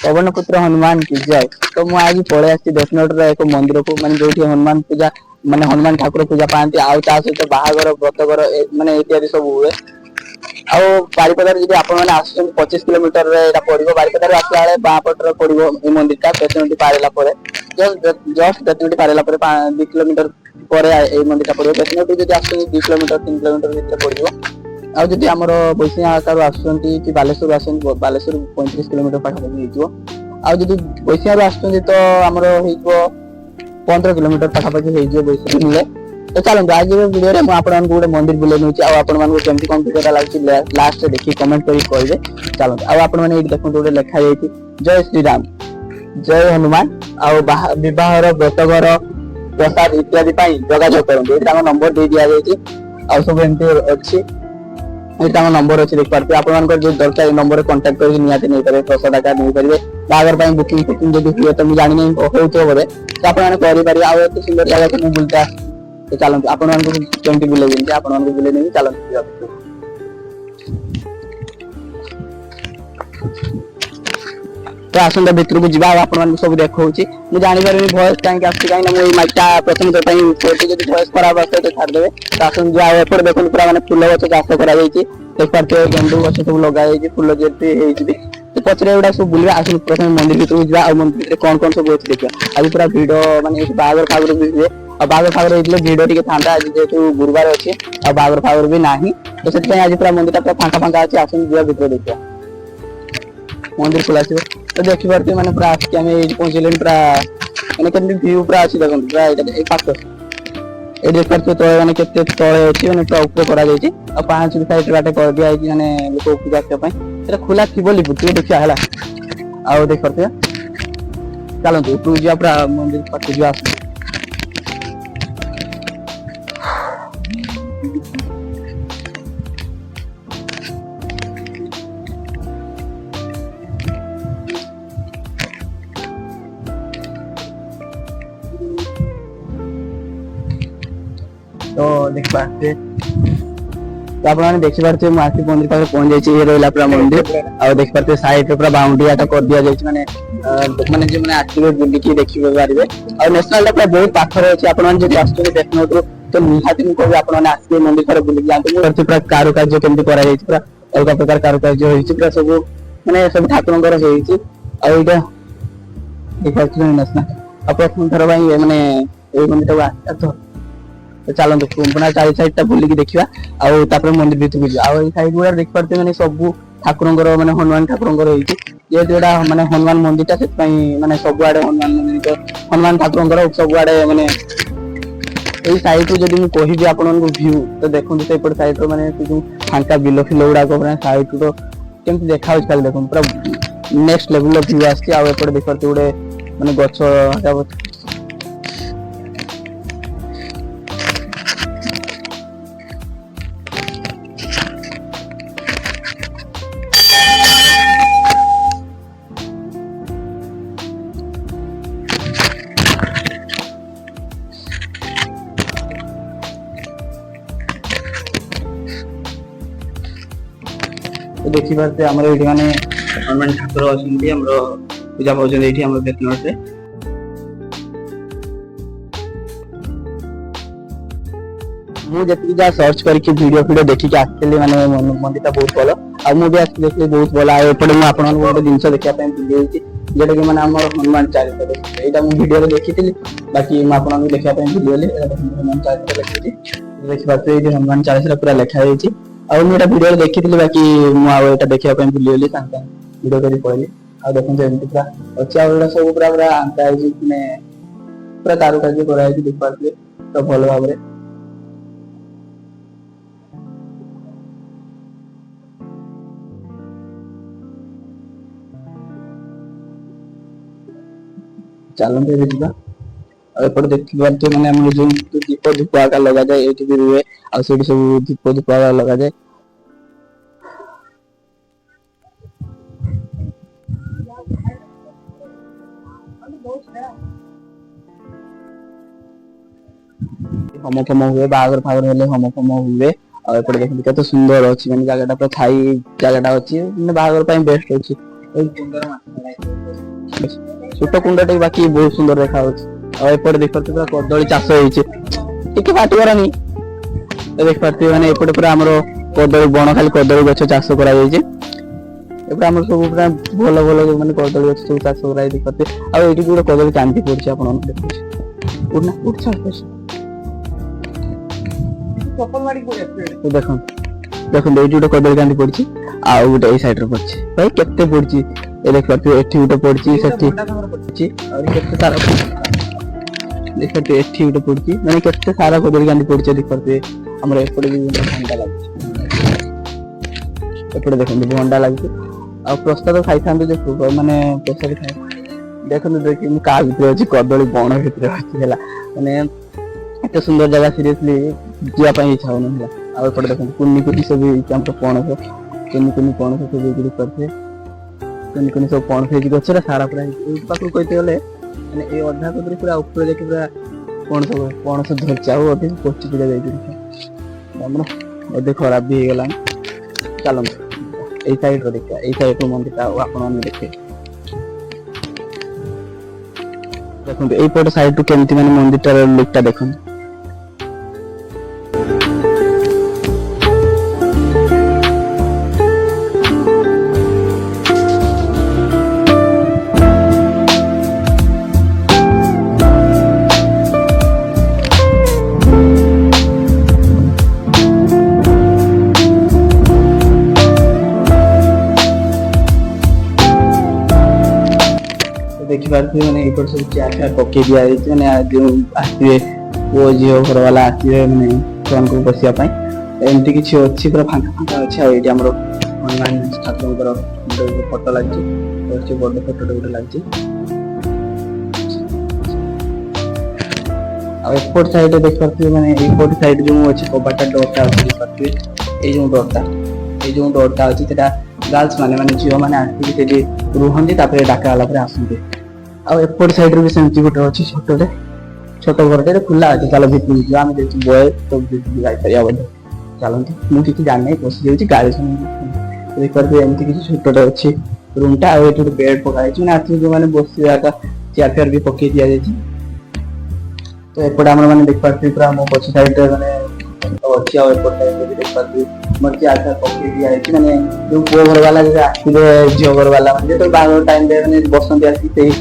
पवन पुत्र हनुमान की जय। तो मुझे आज पलि आसी देशनोट एक मंदिर को माने जो हनुमान पूजा माने हनुमान ठाकुर पूजा पाती आउ ता सहित बाहागर व्रतगर माने इत्यादि सब हुए। आउ बारिपदार जब आप 25 किलोमीटर पड़ो बारिपदार आसला बेले बाँ पटर पड़ो मंदिर टा बेतनटी पारा जस्ट बेतनटी पारा 2 किलोमीटर पर मंदिर टा पड़ो बेतनटी जब आस 2 किलोमीटर 3 किलोमीटर भर पड़ो। आउ जब आम बैसियाकार आसुँच कि बालेश्वर आस बालेश्वर 35 किलोमीटर पाखापाखि हो। बैसिया आसुँच तो आमर 15 किलोमीटर पाखापाखि हो बैसिया। तो चलते आज वीडियो में आपको गोटे मंदिर बुले नौ आपको कौन वीडियो लगे लास्ट देखिए कमेंट कर कहे। चलते आपने देखो गोटे लिखा जाए जय श्री राम जय हनुमान आवाह व्रतघर प्रसाद इत्यादि जोगाजोग करें नंबर दे दि जाए सब एमती अच्छी नंबर अच्छी देख पारे आप जो दरकार नंबर कंटाक्ट कर प्रसाद आकार नहीं पारे बाहर बुकिंग फुकिंग जब हुए तो मुझे जानी होते बोले तो आपते सुंदर जगह को बुलता। तो चलते आपको बुले आपको बुले नहीं चलते तो आसंता भितर को जावा आप सब देखा मुझे जापर भयस कहीं आस कहीं माइकटा प्रथम जब भयस खराब आसे तो छाड़दे। तो आस एपटे देखो पूरा मैंने फूल गच चाष कर देख पारे गेंडू गच सब लगे फूल जी तो पचर गुड़ा सब बुला आस प्रथम मंदिर भर को जा मंदिर कौन सब अच्छे देखा आज पूरा भिड़ मानते बागर फागर भी हुए और बागर फागर होते भिड़ टी था आज जेहतु गुरुवार अच्छे और बागर फागर भी ना तो से आज पूरा मंदिर पूरा फांका फांका अच्छे आसन जा भर देखा मंदिर खुला तो देखी पारे मैंने पूरा आसिक पहुंचले पूरा मैंने कमी व्यू पूरा अच्छी देखो पूरा पाख ये देख पारे तले मैंने केते तले अच्छी मैंने पूरा ऊपर कर पाँच साइड बाटे कर दिया मैंने लोक पूजा करने खुला थी बोली देखा है आउ देख पारे चलते ऊपर जा पूरा मंदिर पाख जो आस तो देख पारे तो आप देखी पारे आसिक मंदिर पाखे पहुंच जाए रहा पूरा मंदिर और देख पारे साइड पूरा बाउंड्री आटा कर दि जाए माने माने जो मैंने आसवे बुलिकी देखी पारे और नेशनल पूरा बहुत पाखर अच्छे आपड़ी देखने तो निहाती मुझे कह आप आसवे मंदिर थोड़ा बुलिक जाते पूरा कारुकार्य केमती पूरा अलग प्रकार कारुकार्य पूरा सब मैंने सब ठाकुर होता नेशनल और प्रथम थर मैंने मंदिर तो चलते पुना चार साइड टा बुलिकी देखा आउ मंदिर भीतर को जाए साइड गुड़ा देख पारे मैंने सब ठाकुर माने हनुमान ठाकुर जेहतु एटा माने हनुमान मंदिर से माने सब आड़े हनुमान ठाकुर सब आड़े माने साइड रू जब मुझे आप व्यू तो देखो तो साइड माने फांका बिल फिल गुड़ा साइड तो कमी देखा देखो पूरा नेक्स्ट लेवल व्यू आसपटे देख पारे गोटे माने गच तो देखी पारे आम ये माने हनुमान ठाकुर अच्छे पूजा पाँच बेतनोट से मुझे जहाँ सर्च करके वीडियो देखिए आसली माने मंदिर बहुत भल आ मुझे देखिए बहुत भल आएपटे मुझे गोटे जिन देखा जोटा कि मैंने हनुमान चारित्र यहाँ मुझे वीडियो देखी बाकी मुझे देखा भूली हनुमान चारित्र लिखी देखी पारे हनुमान चालीसा पूरा लिखाई और मुझे वीडियो देखी बाकी मुझे देखा भूलीगली वीडियो कर पड़े आ देखो एमती पूरा अच्छे सब पूरा पूरा आंका पूरा कारुकार्य कराई देख पारे तो भल भाव चलते जा एपटे देखी पारे मैंने जो दीप धूप आकार लगा जाए ये भी रुए आ सब दीप धूप आकार लगा जाए होम फम हुए बागर फागर हेले होम फम हुए और एपटे देखते केते सुंदर अच्छी मैंने जगह पूरा छाई जगह अच्छी बागर बेस्ट अच्छी ଛୋଟ କୁଣ୍ଡଟେ ବାକି ବହୁତ ସୁନ୍ଦର ଦେଖାଯାଉଛି। ଆଉ ଏପଟେ ଦେଖିପାରୁଥିବେ ପୁରା କଦଳୀ ଚାଷ ହେଇଛି, ଟିକେ ଫାଟିଗଲାନି। ଦେଖିପାରୁଥିବେ ମାନେ ଏପଟେ ପୁରା ଆମର କଦଳୀ ବଣ, ଖାଲି କଦଳୀ ଗଛ ଚାଷ କରାଯାଇଛି। ଏପଟେ ଆମର ସବୁ ପୁରା ଭଲ ଭଲ ମାନେ କଦଳୀ ଗଛ ସବୁ ଚାଷ କରାଯାଇଛି ଦେଖିପାରୁଥିବେ। ଆଉ ଏଇଠି ଗୋଟେ କଦଳୀ କାନ୍ଦି ପଡିଛି, ଆପଣ ଦେଖୁଛି ଦେଖନ୍ତୁ ଦେଖନ୍ତୁ ଏଇଠି ଗୋଟେ କଦଳୀ କାନ୍ଦି ପଡିଛି, ଆଉ ଗୋଟେ ଏଇ ସାଇଡରେ ପଡିଛି। ଭାଇ କେତେ ପଡିଛି ଏ ଦେଖିପାରୁଥିବେ, ଏଠି ଗୋଟେ ପଡିଛି, ସେଠି ପଡିଛି, ଆଉ କେତେ ସାରା ଦେଖିପାରୁଥିବେ ଏଠି ଗୋଟେ ପଡିଛି, ମାନେ କେତେ ସାରା କଦଳୀ କାନ୍ଦି ପଡିଛି ଦେଖିପାରୁଥିବେ। ଆମର ଏପଟେ ବି ଭଣ୍ଡା ଲାଗୁଛି, ଏପଟେ ଦେଖନ୍ତୁ ଭଣ୍ଡା ଲାଗୁଛି। ଆଉ ପ୍ରସାଦ ଖାଇଥାନ୍ତୁ ଯେ ମାନେ ପ୍ରସାଦ ଖାଇ ଦେଖନ୍ତୁ ଦେଖି ମୁଁ କାହା ଭିତରେ ଅଛି, କଦଳୀ ବଣ ଭିତରେ ଅଛି ହେଲା। ମାନେ ଏତେ ସୁନ୍ଦର ଜାଗା ସିରିୟସଲି ଯିବା ପାଇଁ ଇଚ୍ଛା ହଉନି ହେଲା। ଆଉ ଏପଟେ ଦେଖନ୍ତୁ କୁନି କୁନି ସବୁ ଆମର ପଣସ, କୁନି କୁନି ପଣସ ସବୁ ହେଇକି କରିଥିବେ, କୁନି କୁନି ସବୁ ପଣସ ହେଇକି ଗଛରେ ସାରା ପୁରା ହେଇଛି। ଏଇ ପାଖକୁ କହିତେ ଗଲେ ମାନେ ଏଇ ଅଧା କଦଳୀ ପୁରା ଉପରେ ଯାଇକି ପୁରା ପଣସ ପଣସ ଧରିଛି, ଆଉ ଅଧିକ ପଚି ପୁଚା ଯାଇକି ଆମର ଏବେ ଖରାପ ବି ହେଇଗଲାଣି। ଚାଲନ୍ତୁ ଏଇ ସାଇଡରେ ଦେଖିବା, ଏଇ ସାଇଡର ମନ୍ଦିରଟା ଆଉ ଆପଣମାନେ ଦେଖିବେ। ଦେଖନ୍ତୁ ଏଇପଟ ସାଇଡରୁ କେମିତି ମାନେ ମନ୍ଦିରଟାର ଲୁକଟା ଦେଖନ୍ତୁ। ଦେଖିପାରୁଥିବେ ମାନେ ଏଇପଟେ ସବୁ ଚେୟାର ଫେୟାର ପକେଇ ଦିଆଯାଇଛି, ମାନେ ଯେଉଁ ଆସିବେ ପୁଅ ଝିଅ ଘର ବାଲା ଆସିବେ ମାନେ ସେମାନଙ୍କୁ ବସିବା ପାଇଁ। ଏମିତି କିଛି ଅଛି, ପୁରା ଫାଙ୍କା ଫାଙ୍କା ଅଛି। ଆଉ ଏଇଠି ଆମର ହନୁମାନ ଠାକୁରଙ୍କର ଗୋଟେ ଫଟୋ ଲାଗିଛି, ବଡ ଫଟୋଟେ ଗୋଟେ ଲାଗିଛି। ଆଉ ଏପଟ ସାଇଡରେ ଦେଖିପାରୁଥିବେ ମାନେ ଏଇପଟ ସାଇଡ ଯୋଉ ଅଛି କବାଟା ଡୋରଟା ଅଛି ଦେଖିପାରୁଥିବେ। ଏଇ ଯୋଉ ଡୋରଟା ଅଛି ସେଟା ଗାର୍ଲସ ମାନେ ଝିଅ ମାନେ ଆସିକି ସେଠି ରୁହନ୍ତି, ତାପରେ ଡାକା ହେଲା ପରେ ଆସନ୍ତି। ଆଉ ଏପଟ ସାଇଡରେ ବି ସେମିତି ଗୋଟେ ଅଛି ଛୋଟଟେ, ଛୋଟ ଘରଟେ ଖୋଲା ଅଛି। ଚାଲ ଭିତରକୁ ଯିବା, ଆମେ ଯେହେତୁ ବୟ ତ ଭିତରକୁ ଯାଇପାରିବା ବୋଧେ। ଚାଲନ୍ତୁ, ମୁଁ କିଛି ଜାଣିନାହିଁ, ପଶି ଯାଉଛି ଗାଳି ଶୁଣିକି। ଏମିତି କିଛି ଛୋଟଟେ ଅଛି ରୁମଟା, ଆଉ ଏଠି ଗୋଟେ ବେଡ ପକା ହେଇଛି, ମାନେ ଆସିକି ଯୋଉମାନେ ବସିବା ଚେୟାର ଫେୟାର ବି ପକେଇ ଦିଆଯାଇଛି। ତ ଏପଟେ ଆମର ମାନେ ଦେଖିପାରୁଥିବେ ପୁରା ମୋ ପଛ ସାଇଡରେ ମାନେ ଅଛି, ଆଉ ଏପଟ ସାଇଡରେ ବି ଦେଖିପାରୁଥିବେ ମୋର ଚେୟାର ଫେୟାର ପକେଇ ଦିଆଯାଇଛି। ମାନେ ଯୋଉ ପୁଅ ଘର ବାଲା ଯଦି ଆସିବେ, ଝିଅ ଘର ବାଲା ମାନେ ଯେତେବେଳେ ବାହାଘର ଟାଇମରେ ମାନେ ବସନ୍ତି ଆସିକି, ସେଇ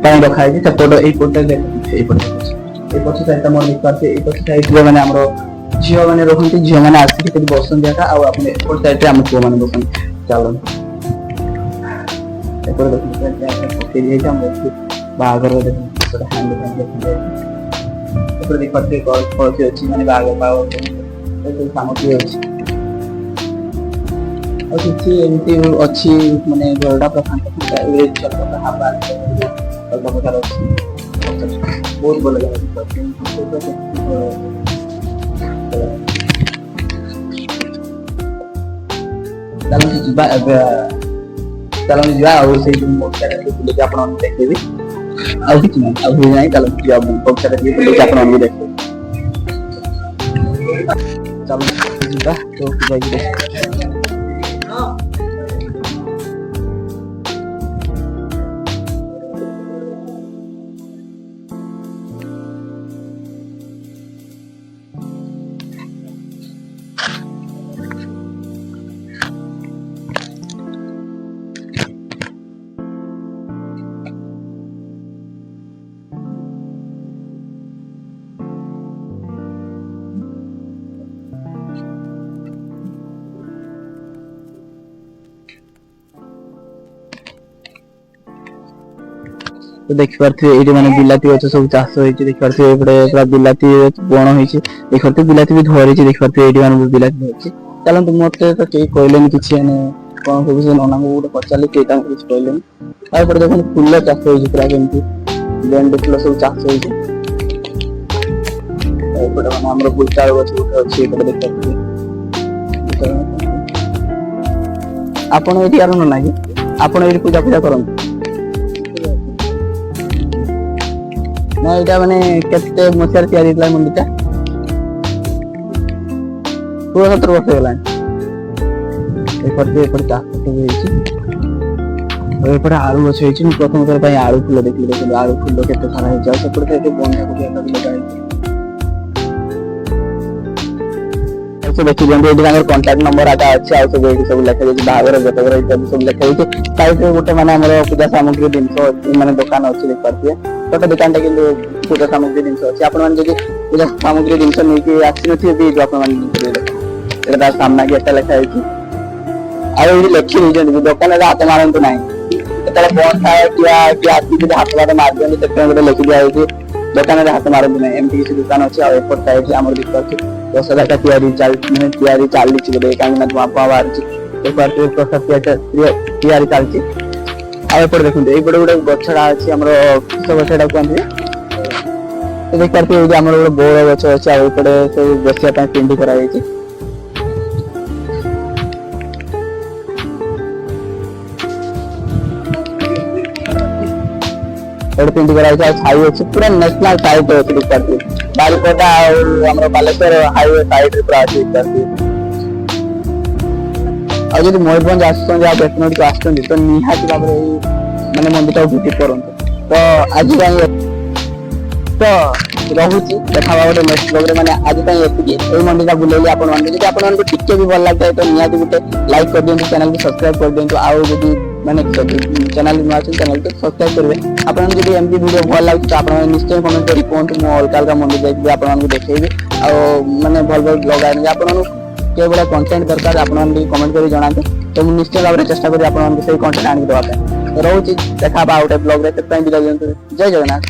ପାଇଁ ରଖା ହେଇଛି। ସେପଟ ଏଇପଟେ ଏଇପଟ ସାଇଡଟା ମୋର ଦେଖିପାରୁଥିବେ, ଏଇପଟ ସାଇଡରେ ମାନେ ଆମର ଝିଅ ମାନେ ରହନ୍ତି, ଝିଅ ମାନେ ଆସିକି ସେଠି ବସନ୍ତି ଏକା। ଆଉ ଆପଣ ଏପଟ ସାଇଡରେ ଆମ ପୁଅ ମାନେ ବସନ୍ତି। ଚାଲନ୍ତୁ ଏପଟେ ଦେଖନ୍ତୁ ପକେଇ ଦିଆଯାଇଛି, ଆମର ବାହାଘର ଏପଟେ ଦେଖିପାରୁଥିବେ କଳସି ଅଛି, ମାନେ ବାହାଘର ସବୁ ସାମଗ୍ରୀ ଅଛି। ଆଉ କିଛି ଏମିତି ଅଛି ମାନେ ଘରଟା ପୁରା ଫାଙ୍କା ଫାଙ୍କା, ବହୁତ ଭଲ ଜାଗା। ଚାଲନ୍ତୁ ଯିବା ଏବେ, ଚାଲନ୍ତୁ ଯିବା ଆଉ ସେଇ ବୁଲିକି ଆପଣମାନଙ୍କୁ ଦେଖେଇବି। ଆଉ କିଛି ନାହିଁ, ଆଉ କିଛି ନାହିଁ, ଚାଲନ୍ତୁ ଯିବା ବଗିଚାରେ ଟିକେ ବୁଲିକି ଆପଣମାନଙ୍କୁ ଦେଖେଇବି। ଚାଲନ୍ତୁ ଯିବା ତ ଯାଇକି तो देखिपारे ये मैंने बिलाती गच सब चाष होती देखिए पूरा बिलाती बण होती देखते बिलाती भी धरी देखिए ये मैंने बिलाती धरी चलते मत तो कई कहले कि कौन सब से नना को गोटे पचारे किसी कहले देख फुल चाष हो पूरा कमी गेंडे फुल सब चाष होपटे मैंने बोईतालु गच गोटे अच्छी देखिए आपड़ ये यार ना कि आपड़ ये पूजा पूजा करते ना यहाँ मैंने केते मसीह तैयारी मंदिर 16-17 वर्ष होगा ଏପଟେ ଆଳୁ ଗଛ ହେଇଛି। ମୁଁ ପ୍ରଥମ ଥର ପାଇଁ ଆଳୁ ଫୁଲ ଦେଖିଲି। ଦେଖନ୍ତୁ ଆଳୁ ଫୁଲ କେତେ ସାରା ହେଇଛି। ଆଉ ସେପଟେ ଏଠି ବନ୍ଧାକୋବି ଏକା ବି ଲଗା ହେଇଛି। ଦେଖି ଦିଅନ୍ତୁ ଏଠି ତାଙ୍କର କଣ୍ଟାକ୍ଟ ନମ୍ବର ଆକା ଅଛି। ଆଉ ସବୁ ଏଠି ସବୁ ଲେଖା ଯାଇଛି ବାହାଘର ବ୍ରତଘର ଇତ୍ୟାଦି ସବୁ ଲେଖା ହେଇଛି। ସାଇଡରେ ଗୋଟେ ମାନେ ଆମର ପୂଜା ସାମଗ୍ରୀ ଜିନିଷ ଅଛି, ମାନେ ଦୋକାନ ଅଛି ଦେଖିପାରୁଥିବେ। ଛୋଟ ଦୋକାନଟା କିନ୍ତୁ ପୂଜା ସାମଗ୍ରୀ ଜିନିଷ ଅଛି। ଆପଣମାନେ ଯଦି ପୂଜା ସାମଗ୍ରୀ ଜିନିଷ ନେଇକି ଆସିନଥିବେ ବି ଏଇଠୁ ଆପଣମାନେ ନେଇପାରିବେ। ଏଇଟା ତା ସାମ୍ନା ଗେଟଟା ଲେଖା ହେଇଛି। ଆଉ ଏଇଠି ଲେଖି ଦେଇଛନ୍ତି ଦୋକାନରେ ହାତ ମାରନ୍ତୁ ନାହିଁ। ଯେତେବେଳେ ବନ୍ଦ ଥାଏ କିଏ ଆସିକି ଯଦି ହାତ ଫାତ ମାରିଦିଅନ୍ତି ସେଥିପାଇଁ ଗୋଟେ ଲେଖି ଦିଆଯାଇଛି ଦୋକାନରେ ହାତ ମାରନ୍ତୁ ନାହିଁ। ଏମିତି କିଛି ଦୋକାନ ଅଛି। ଆଉ ଏପଟ ସାଇଡରେ ଆମର ଦେଖିପାରୁଛୁ ରସଦାଟା ତିଆରି ଚାଲିଛି ବୋଧେ, କାହିଁକି ନା ଧୂଆଁ ଫୁଆଁ ବାହାରୁଛି। ପ୍ରସାଦ ତିଆରି ଚାଲିଛି। ଆଉ ଏପଟେ ଦେଖନ୍ତୁ ଏଇପଟେ ଗୋଟେ ଗଛଟା ଅଛି, ଆମର କିସ ଗଛ ଏଟା କୁହନ୍ତି ଦେଖିପାରୁଥିବେ। ଏଇଠି ଆମର ଗୋଟେ ବଉଳ ଗଛ ଅଛି। ଆଉ ଏପଟେ ସବୁ ବସିବା ପାଇଁ ପିଣ୍ଡି କରାଯାଇଛି। ଏଠି ପିଣ୍ଡି କରାଯାଇଛି। ଆଉ ଛାଇ ଅଛି, ପୁରା ନ୍ୟାସନାଲ ସାଇଟ୍ ଅଛି ଦେଖିପାରୁଥିବେ। ବାରିପଦା ଆଉ ଆମର ବାଲେଶ୍ୱର ହାଇୱେ ସାଇଡରେ ପୁରା ଅଛି ଦେଖିପାରୁଥିବେ। ଆଉ ଯଦି ମୟୂରଭଞ୍ଜ ଆସୁଛନ୍ତି ଆଉ ବେତନଠିକୁ ଆସୁଛନ୍ତି ତ ନିହାତି ଭାବରେ ଏଇ ମାନେ ମନ୍ଦିରଟାକୁ ଭିଜିଟ୍ କରନ୍ତୁ। ତ ଆଜି ପାଇଁ ତ ରହୁଛି, ଦେଖା ହବା ଗୋଟେ ନେକ୍ସଟ ବ୍ଲଗରେ। ମାନେ ଆଜି ପାଇଁ ଏତିକି। ଏଇ ମନ୍ଦିରଟା ବୁଲେଇଲି ଆପଣମାନଙ୍କୁ। ଯଦି ଆପଣମାନଙ୍କୁ ଟିକେ ବି ଭଲ ଲାଗିଥାଏ ତ ନିହାତି ଗୋଟେ ଲାଇକ୍ କରିଦିଅନ୍ତୁ, ଚ୍ୟାନେଲକୁ ସବସ୍କ୍ରାଇବ କରିଦିଅନ୍ତୁ। ଆଉ ଯଦି ମାନେ ଚ୍ୟାନେଲ ନୂଆ ଅଛନ୍ତି ଚ୍ୟାନେଲକୁ ସବସ୍କ୍ରାଇବ କରିବେ। ଆପଣଙ୍କୁ ଯଦି ଏମିତି ଭିଡ଼ିଓ ଭଲ ଲାଗୁଛି ତ ଆପଣ ନିଶ୍ଚୟ କମେଣ୍ଟ କରି କୁହନ୍ତୁ। ମୁଁ ଅଲଗା ଅଲଗା ମନ୍ଦିର ଯାଇକି ଆପଣମାନଙ୍କୁ ଦେଖେଇବି। ଆଉ ମାନେ ଭଲ ଭଲ ବ୍ଲଗ ଆଣିବି। ଆପଣଙ୍କୁ କେଉଁଭଳିଆ କଣ୍ଟେଣ୍ଟ ଦରକାର ଆପଣମାନେ ଟିକେ କମେଣ୍ଟ କରି ଜଣାନ୍ତୁ। ତ ମୁଁ ନିଶ୍ଚୟ ଭାବରେ ଚେଷ୍ଟା କରିବି ଆପଣମାନଙ୍କୁ ସେଇ କଣ୍ଟେଣ୍ଟ ଆଣିକି ଦେବା ପାଇଁ। ରହୁଛି, ଦେଖା ହବା ଆଉ ଗୋଟେ ବ୍ଲଗରେ। ସେଥିପାଇଁ ବିଦାୟ ଦିଅନ୍ତୁ। ଜୟ ଜଗନ୍ନାଥ।